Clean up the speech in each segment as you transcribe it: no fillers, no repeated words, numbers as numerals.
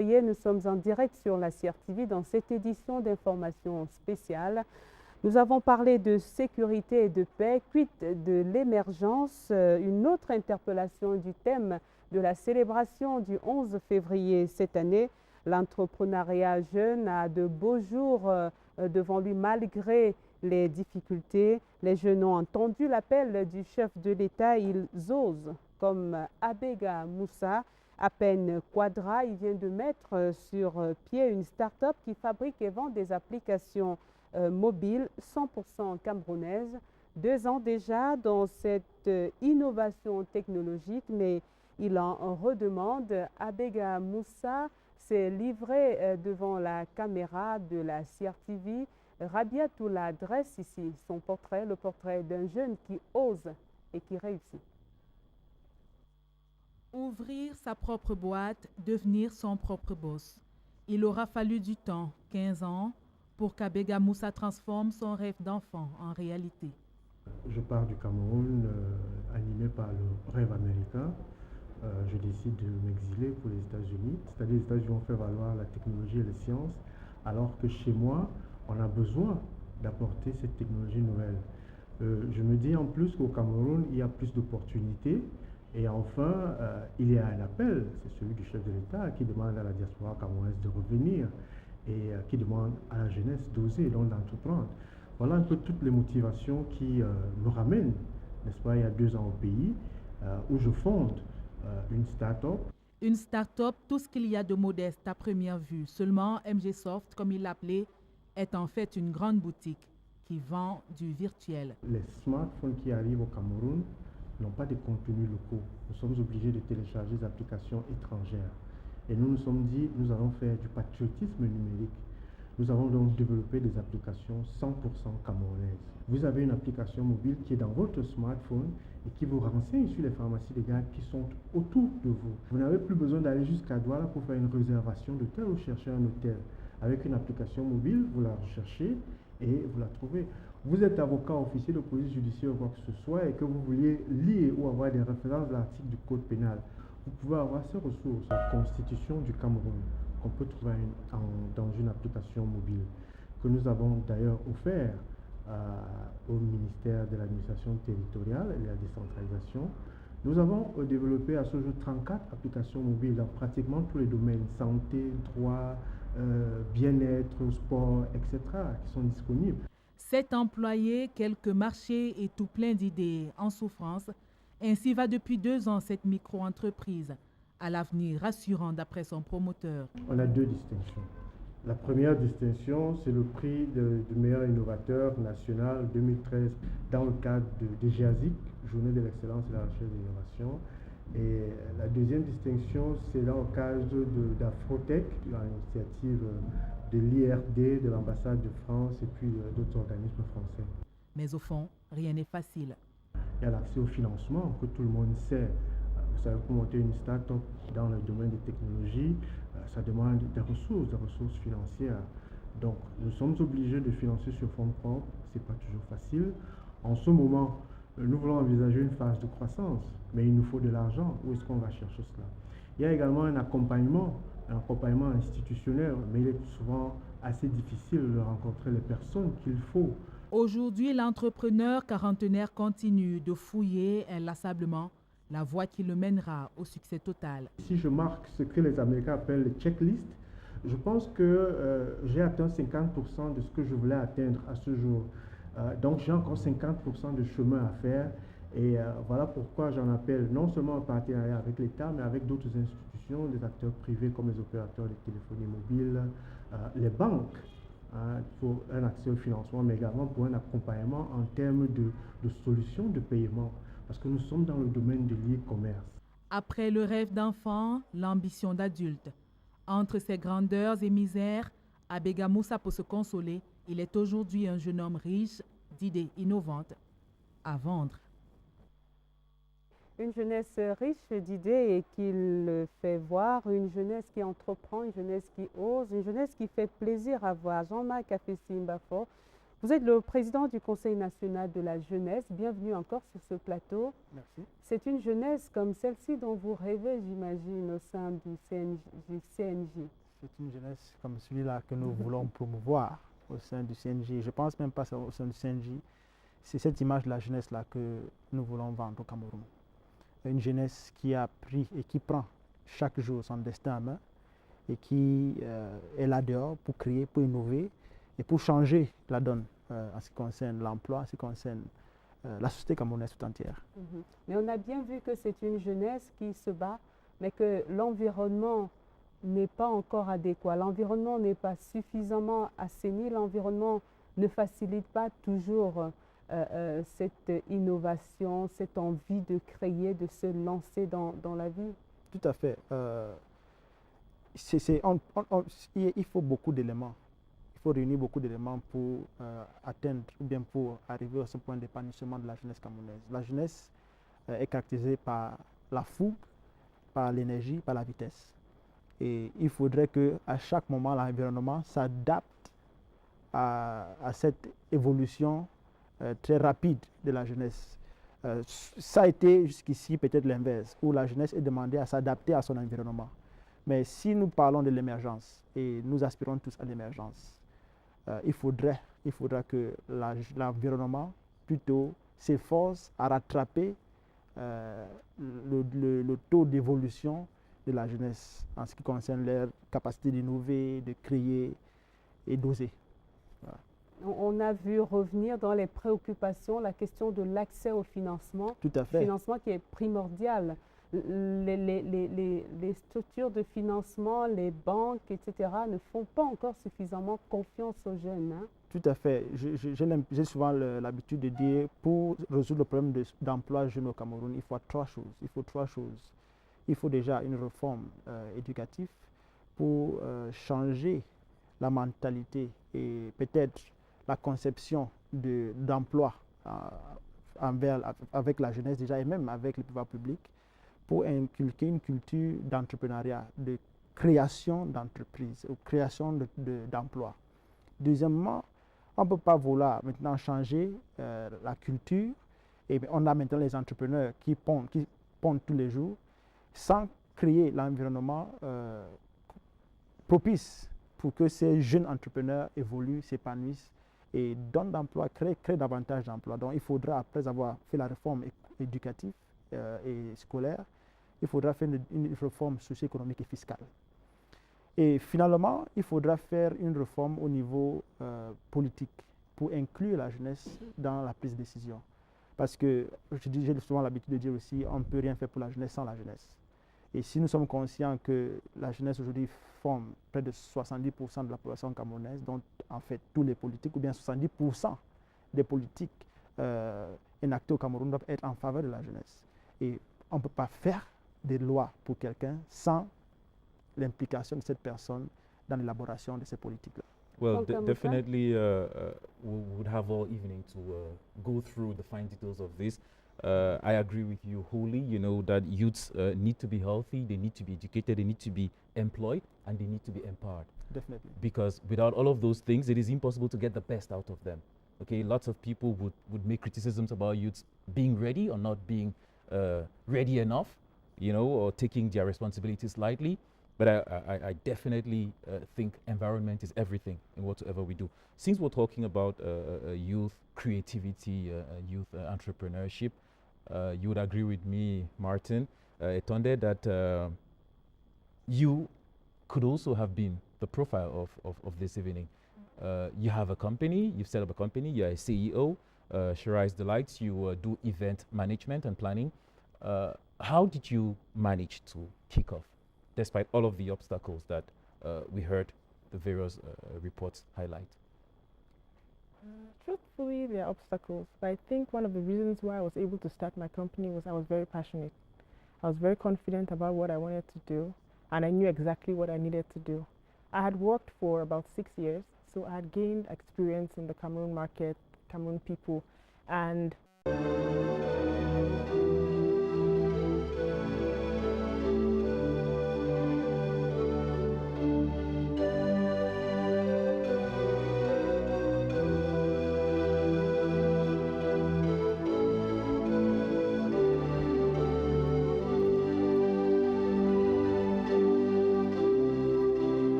Nous sommes en direct sur la CRTV dans cette édition d'information spéciale. Nous avons parlé de sécurité et de paix, quid de l'émergence, une autre interpellation du thème de la célébration du 11 février cette année. L'entrepreneuriat jeune a de beaux jours devant lui malgré les difficultés. Les jeunes ont entendu l'appel du chef de l'État, ils osent, comme Abega Moussa. À peine Quadra, il vient de mettre sur pied une start-up qui fabrique et vend des applications mobiles 100% camerounaises. 2 ans déjà dans cette innovation technologique, mais il en redemande. Abega Moussa s'est livré devant la caméra de la CRTV. Rabiatou la dresse ici son portrait, le portrait d'un jeune qui ose et qui réussit. Ouvrir sa propre boîte, devenir son propre boss. Il aura fallu du temps, 15 ans, pour qu'Abega Moussa transforme son rêve d'enfant en réalité. Je pars du Cameroun, animé par le rêve américain. Je décide de m'exiler pour les États-Unis. C'est-à-dire les États-Unis ont fait valoir la technologie et les sciences, alors que chez moi, on a besoin d'apporter cette technologie nouvelle. Je me dis en plus qu'au Cameroun, il y a plus d'opportunités. Et enfin, il y a un appel, c'est celui du chef de l'État qui demande à la diaspora camerounaise de revenir et qui demande à la jeunesse d'oser, donc d'entreprendre. Voilà un peu toutes les motivations qui me ramènent, n'est-ce pas, il y a 2 ans au pays, où je fonde une start-up. Une start-up, tout ce qu'il y a de modeste à première vue. Seulement, MG Soft, comme il l'appelait, est en fait une grande boutique qui vend du virtuel. Les smartphones qui arrivent au Cameroun n'ont pas de contenus locaux. Nous sommes obligés de télécharger des applications étrangères. Et nous nous sommes dit, nous allons faire du patriotisme numérique. Nous avons donc développé des applications 100% camerounaises. Vous avez une application mobile qui est dans votre smartphone et qui vous renseigne sur les pharmacies légales qui sont autour de vous. Vous n'avez plus besoin d'aller jusqu'à Douala pour faire une réservation d'hôtel ou chercher un hôtel. Avec une application mobile, vous la recherchez et vous la trouvez. Vous êtes avocat, officier de police judiciaire ou quoi que ce soit et que vous vouliez lire ou avoir des références de l'article du code pénal, vous pouvez avoir ces ressources, la constitution du Cameroun, qu'on peut trouver dans une application mobile, que nous avons d'ailleurs offert au ministère de l'administration territoriale et de la décentralisation. Nous avons développé à ce jour 34 applications mobiles dans pratiquement tous les domaines, santé, droit, bien-être, sport, etc., qui sont disponibles. 7 employés, quelques marchés et tout plein d'idées en souffrance. Ainsi va depuis 2 ans cette micro-entreprise, à l'avenir rassurant d'après son promoteur. On a 2 distinctions. La première distinction, c'est le prix du meilleur innovateur national 2013 dans le cadre de GEASIC, Journée de l'excellence et de la recherche et l'innovation. Et la deuxième distinction, c'est dans le cadre d'Afrotech, l'initiative de l'IRD, de l'ambassade de France et puis d'autres organismes français. Mais au fond, rien n'est facile. Il y a l'accès au financement que tout le monde sait. Vous savez, pour monter une start-up dans le domaine des technologies, ça demande des ressources financières. Donc, nous sommes obligés de financer sur fonds propres. Ce n'est pas toujours facile. En ce moment, nous voulons envisager une phase de croissance, mais il nous faut de l'argent. Où est-ce qu'on va chercher cela? Il y a également un accompagnement institutionnel, mais il est souvent assez difficile de rencontrer les personnes qu'il faut. Aujourd'hui, l'entrepreneur quarantenaire continue de fouiller inlassablement la voie qui le mènera au succès total. Si je marque ce que les Américains appellent le checklist, je pense que j'ai atteint 50% de ce que je voulais atteindre à ce jour. Donc j'ai encore 50% de chemin à faire. Et voilà pourquoi j'en appelle non seulement en partenariat avec l'État, mais avec d'autres institutions, des acteurs privés comme les opérateurs de téléphonie mobile, les banques, pour un accès au financement, mais également pour un accompagnement en termes de solutions de paiement, parce que nous sommes dans le domaine de l'e-commerce. Après le rêve d'enfant, l'ambition d'adulte. Entre ses grandeurs et misères, Abega Moussa peut se consoler. Il est aujourd'hui un jeune homme riche d'idées innovantes à vendre. Une jeunesse riche d'idées et qui le fait voir, une jeunesse qui entreprend, une jeunesse qui ose, une jeunesse qui fait plaisir à voir. Jean-Marc Afessi Mbafo, Vous êtes le président du Conseil national de la jeunesse. Bienvenue encore sur ce plateau. Merci. C'est une jeunesse comme celle-ci dont vous rêvez, j'imagine, au sein du CNJ. C'est une jeunesse comme celui-là que nous voulons promouvoir au sein du CNJ. Je ne pense même pas au sein du CNJ. C'est cette image de la jeunesse-là que nous voulons vendre au Cameroun. Une jeunesse qui a pris et qui prend chaque jour son destin en main et qui est là dehors pour créer, pour innover et pour changer la donne en ce qui concerne l'emploi, en ce qui concerne la société camerounaise tout entière. Mais on a bien vu que c'est une jeunesse qui se bat, mais que l'environnement n'est pas encore adéquat. L'environnement n'est pas suffisamment assaini, l'environnement ne facilite pas toujours cette innovation, cette envie de créer, de se lancer dans la vie. Tout à fait. Il faut beaucoup d'éléments. Il faut réunir beaucoup d'éléments pour atteindre ou bien pour arriver à ce point d'épanouissement de la jeunesse camerounaise. La jeunesse est caractérisée par la fougue, par l'énergie, par la vitesse. Et il faudrait qu'à chaque moment, l'environnement s'adapte à cette évolution très rapide de la jeunesse. Ça a été jusqu'ici peut-être l'inverse, où la jeunesse est demandée à s'adapter à son environnement. Mais si nous parlons de l'émergence, et nous aspirons tous à l'émergence, il faudra que l'environnement plutôt s'efforce à rattraper le taux d'évolution de la jeunesse en ce qui concerne leur capacité d'innover, de créer et d'oser. Voilà. On a vu revenir dans les préoccupations la question de l'accès au financement. Tout à fait. Financement qui est primordial. Les structures de financement, les banques, etc. ne font pas encore suffisamment confiance aux jeunes. Hein. Tout à fait. J'ai souvent l'habitude de dire, pour résoudre le problème d'emploi jeune au Cameroun, il faut trois choses. Il faut déjà une réforme éducative pour changer la mentalité et peut-être la conception d'emploi avec la jeunesse déjà et même avec le pouvoir public, pour inculquer une culture d'entrepreneuriat, de création d'entreprises, ou création d'emplois. Deuxièmement, on ne peut pas vouloir maintenant changer la culture, et on a maintenant les entrepreneurs qui pondent tous les jours, sans créer l'environnement propice pour que ces jeunes entrepreneurs évoluent, s'épanouissent et donnent d'emploi, créent davantage d'emplois. Donc il faudra, après avoir fait la réforme éducative et scolaire, il faudra faire une réforme socio-économique et fiscale. Et finalement, il faudra faire une réforme au niveau politique pour inclure la jeunesse dans la prise de décision. Parce que, j'ai souvent l'habitude de dire aussi, on ne peut rien faire pour la jeunesse sans la jeunesse. Et si nous sommes conscients que la jeunesse aujourd'hui forme près de 70% de la population camerounaise, donc en fait tous les politiques, ou bien 70% des politiques enactées au Cameroun doivent être en faveur de la jeunesse. Et on ne peut pas faire des lois pour quelqu'un sans l'implication de cette personne dans l'élaboration de ces politiques-là. Well, definitely we would have all evening to go through the fine details of this. I agree with you wholly, you know, that youths need to be healthy, they need to be educated, they need to be employed, and they need to be empowered. Definitely. Because without all of those things, it is impossible to get the best out of them. Okay, lots of people would make criticisms about youths being ready or not being ready enough, you know, or taking their responsibilities lightly. But I definitely think environment is everything in whatever we do. Since we're talking about youth creativity, youth entrepreneurship, you would agree with me, Martin, Etonde, that you could also have been the profile of this evening. You have a company, you've set up a company, you're a CEO, Shari's Delights, you do event management and planning. How did you manage to kick off, despite all of the obstacles that we heard the various reports highlight? Truthfully, there are obstacles, but I think one of the reasons why I was able to start my company was I was very passionate. I was very confident about what I wanted to do, and I knew exactly what I needed to do. I had worked for about 6 years, so I had gained experience in the Cameroon market, Cameroon people, and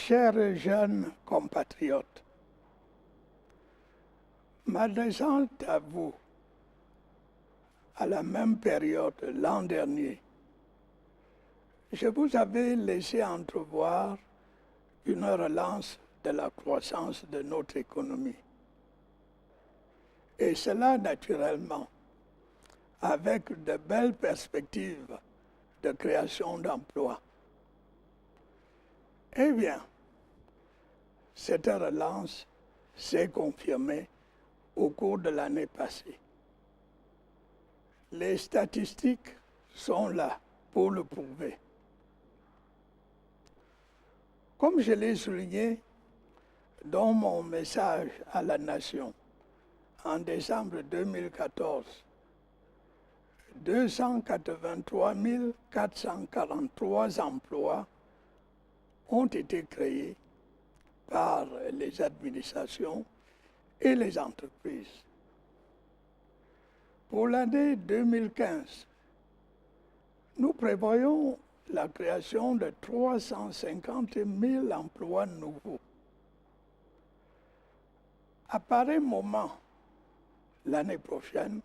chers jeunes compatriotes, m'adressant à vous à la même période l'an dernier, je vous avais laissé entrevoir une relance de la croissance de notre économie. Et cela, naturellement, avec de belles perspectives de création d'emplois. Eh bien, cette relance s'est confirmée au cours de l'année passée. Les statistiques sont là pour le prouver. Comme je l'ai souligné dans mon message à la nation en décembre 2014, 283 443 emplois ont été créés par les administrations et les entreprises. Pour l'année 2015, nous prévoyons la création de 350 000 emplois nouveaux. À pareil moment, l'année prochaine,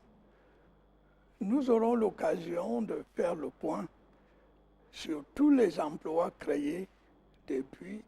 nous aurons l'occasion de faire le point sur tous les emplois créés depuis